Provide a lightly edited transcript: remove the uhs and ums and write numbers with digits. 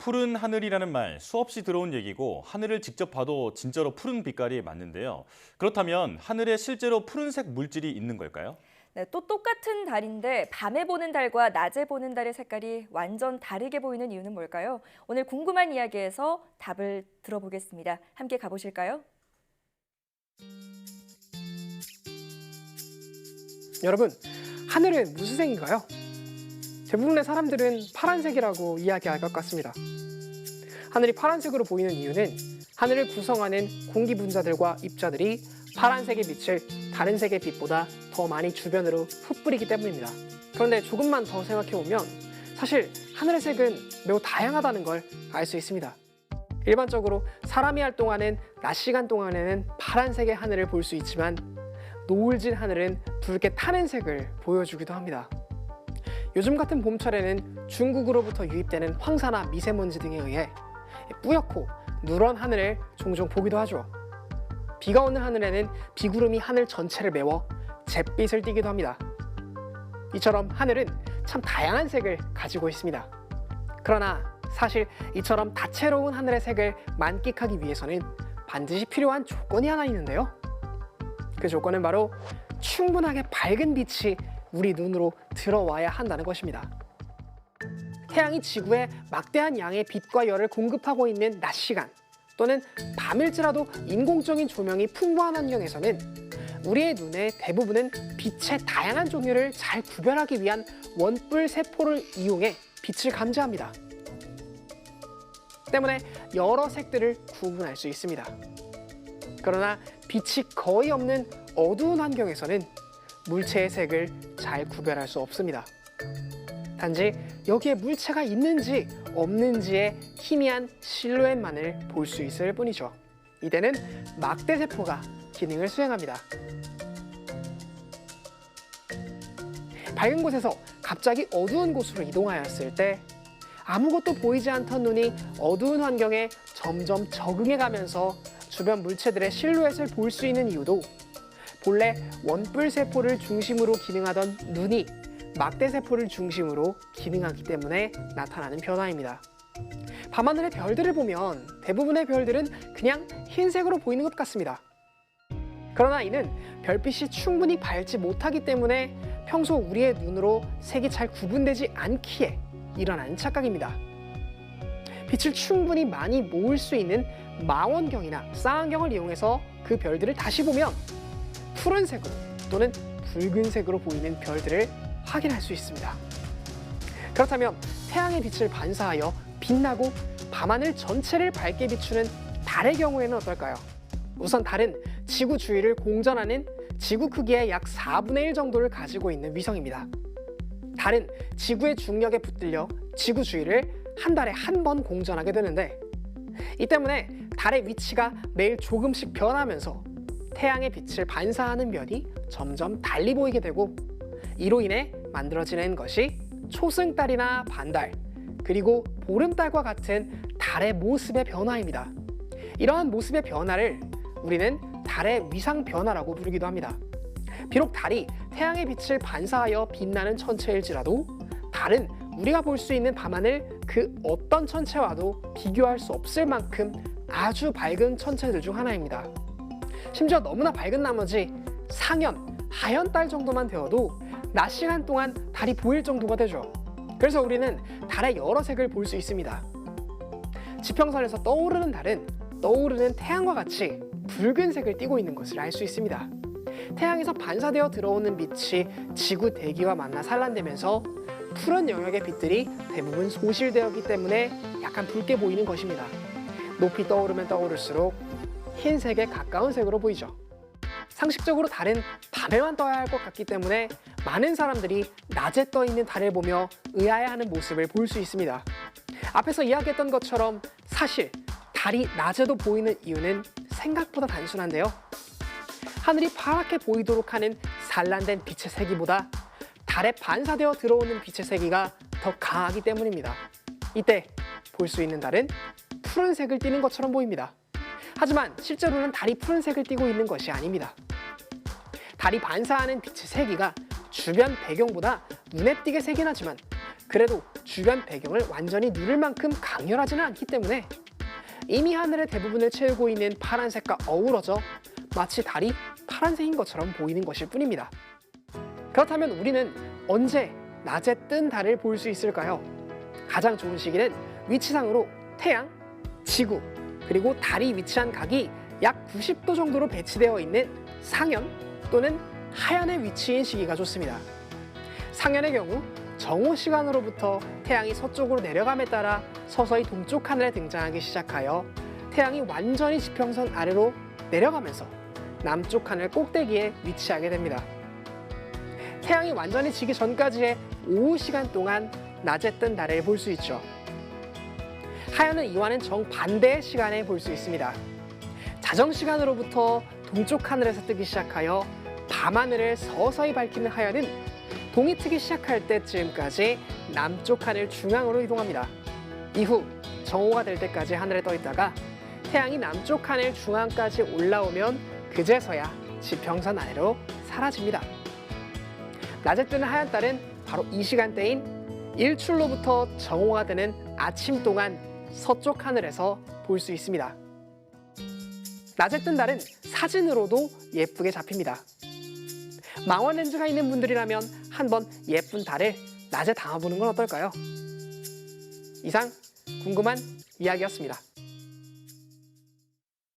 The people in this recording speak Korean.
푸른 하늘이라는 말 수없이 들어온 얘기고 하늘을 직접 봐도 진짜로 푸른 빛깔이 맞는데요. 그렇다면 하늘에 실제로 푸른색 물질이 있는 걸까요? 네, 또 똑같은 달인데 밤에 보는 달과 낮에 보는 달의 색깔이 완전 다르게 보이는 이유는 뭘까요? 오늘 궁금한 이야기에서 답을 들어보겠습니다. 함께 가보실까요? 여러분, 하늘은 무슨 색인가요? 대부분의 사람들은 파란색이라고 이야기할 것 같습니다. 하늘이 파란색으로 보이는 이유는 하늘을 구성하는 공기 분자들과 입자들이 파란색의 빛을 다른 색의 빛보다 더 많이 주변으로 흩뿌리기 때문입니다. 그런데 조금만 더 생각해보면 사실 하늘의 색은 매우 다양하다는 걸 알 수 있습니다. 일반적으로 사람이 활동하는 낮 시간 동안에는 파란색의 하늘을 볼 수 있지만 노을진 하늘은 붉게 타는 색을 보여주기도 합니다. 요즘 같은 봄철에는 중국으로부터 유입되는 황사나 미세먼지 등에 의해 뿌옇고 누런 하늘을 종종 보기도 하죠. 비가 오는 하늘에는 비구름이 하늘 전체를 메워 잿빛을 띠기도 합니다. 이처럼 하늘은 참 다양한 색을 가지고 있습니다. 그러나 사실 이처럼 다채로운 하늘의 색을 만끽하기 위해서는 반드시 필요한 조건이 하나 있는데요. 그 조건은 바로 충분하게 밝은 빛이 우리 눈으로 들어와야 한다는 것입니다. 태양이 지구에 막대한 양의 빛과 열을 공급하고 있는 낮 시간 또는 밤일지라도 인공적인 조명이 풍부한 환경에서는 우리의 눈의 대부분은 빛의 다양한 종류를 잘 구별하기 위한 원뿔 세포를 이용해 빛을 감지합니다. 때문에 여러 색들을 구분할 수 있습니다. 그러나 빛이 거의 없는 어두운 환경에서는 물체의 색을 잘 구별할 수 없습니다. 단지 여기에 물체가 있는지 없는지의 희미한 실루엣만을 볼 수 있을 뿐이죠. 이때는 막대세포가 기능을 수행합니다. 밝은 곳에서 갑자기 어두운 곳으로 이동하였을 때 아무것도 보이지 않던 눈이 어두운 환경에 점점 적응해가면서 주변 물체들의 실루엣을 볼 수 있는 이유도 본래 원뿔세포를 중심으로 기능하던 눈이 막대세포를 중심으로 기능하기 때문에 나타나는 변화입니다. 밤하늘의 별들을 보면 대부분의 별들은 그냥 흰색으로 보이는 것 같습니다. 그러나 이는 별빛이 충분히 밝지 못하기 때문에 평소 우리의 눈으로 색이 잘 구분되지 않기에 일어나는 착각입니다. 빛을 충분히 많이 모을 수 있는 망원경이나 쌍안경을 이용해서 그 별들을 다시 보면 푸른색으로 또는 붉은색으로 보이는 별들을 확인할 수 있습니다. 그렇다면 태양의 빛을 반사하여 빛나고 밤하늘 전체를 밝게 비추는 달의 경우에는 어떨까요? 우선 달은 지구 주위를 공전하는 지구 크기의 약 4분의 1 정도를 가지고 있는 위성입니다. 달은 지구의 중력에 붙들려 지구 주위를 한 달에 한 번 공전하게 되는데 이 때문에 달의 위치가 매일 조금씩 변하면서 태양의 빛을 반사하는 면이 점점 달리 보이게 되고 이로 인해 만들어지는 것이 초승달이나 반달 그리고 보름달과 같은 달의 모습의 변화입니다. 이러한 모습의 변화를 우리는 달의 위상 변화라고 부르기도 합니다. 비록 달이 태양의 빛을 반사하여 빛나는 천체일지라도 달은 우리가 볼 수 있는 밤하늘 그 어떤 천체와도 비교할 수 없을 만큼 아주 밝은 천체들 중 하나입니다. 심지어 너무나 밝은 나머지 상현, 하현 달 정도만 되어도 낮 시간 동안 달이 보일 정도가 되죠. 그래서 우리는 달의 여러 색을 볼 수 있습니다. 지평선에서 떠오르는 달은 떠오르는 태양과 같이 붉은색을 띠고 있는 것을 알 수 있습니다. 태양에서 반사되어 들어오는 빛이 지구 대기와 만나 산란되면서 푸른 영역의 빛들이 대부분 소실되었기 때문에 약간 붉게 보이는 것입니다. 높이 떠오르면 떠오를수록 흰색에 가까운 색으로 보이죠. 상식적으로 달은 밤에만 떠야 할 것 같기 때문에 많은 사람들이 낮에 떠 있는 달을 보며 의아해하는 모습을 볼 수 있습니다. 앞에서 이야기했던 것처럼 사실 달이 낮에도 보이는 이유는 생각보다 단순한데요. 하늘이 파랗게 보이도록 하는 산란된 빛의 세기보다 달에 반사되어 들어오는 빛의 세기가 더 강하기 때문입니다. 이때 볼 수 있는 달은 푸른색을 띠는 것처럼 보입니다. 하지만 실제로는 달이 푸른색을 띠고 있는 것이 아닙니다. 달이 반사하는 빛의 세기가 주변 배경보다 눈에 띄게 세긴 하지만 그래도 주변 배경을 완전히 누를 만큼 강렬하지는 않기 때문에 이미 하늘의 대부분을 채우고 있는 파란색과 어우러져 마치 달이 파란색인 것처럼 보이는 것일 뿐입니다. 그렇다면 우리는 언제 낮에 뜬 달을 볼 수 있을까요? 가장 좋은 시기는 위치상으로 태양, 지구, 그리고 달이 위치한 각이 약 90도 정도로 배치되어 있는 상현 또는 하현의 위치인 시기가 좋습니다. 상현의 경우 정오 시간으로부터 태양이 서쪽으로 내려감에 따라 서서히 동쪽 하늘에 등장하기 시작하여 태양이 완전히 지평선 아래로 내려가면서 남쪽 하늘 꼭대기에 위치하게 됩니다. 태양이 완전히 지기 전까지의 오후 시간 동안 낮에 뜬 달을 볼 수 있죠. 하현은 이와는 정반대의 시간에 볼 수 있습니다. 자정 시간으로부터 동쪽 하늘에서 뜨기 시작하여 밤하늘을 서서히 밝히는 하현은 동이 트기 시작할 때쯤까지 남쪽 하늘 중앙으로 이동합니다. 이후 정오가 될 때까지 하늘에 떠 있다가 태양이 남쪽 하늘 중앙까지 올라오면 그제서야 지평선 아래로 사라집니다. 낮에 뜨는 하얀 달은 바로 이 시간대인 일출로부터 정오가 되는 아침 동안 서쪽 하늘에서 볼 수 있습니다. 낮에 뜬 달은 사진으로도 예쁘게 잡힙니다. 망원 렌즈가 있는 분들이라면 한번 예쁜 달을 낮에 담아보는 건 어떨까요? 이상 궁금한 이야기였습니다.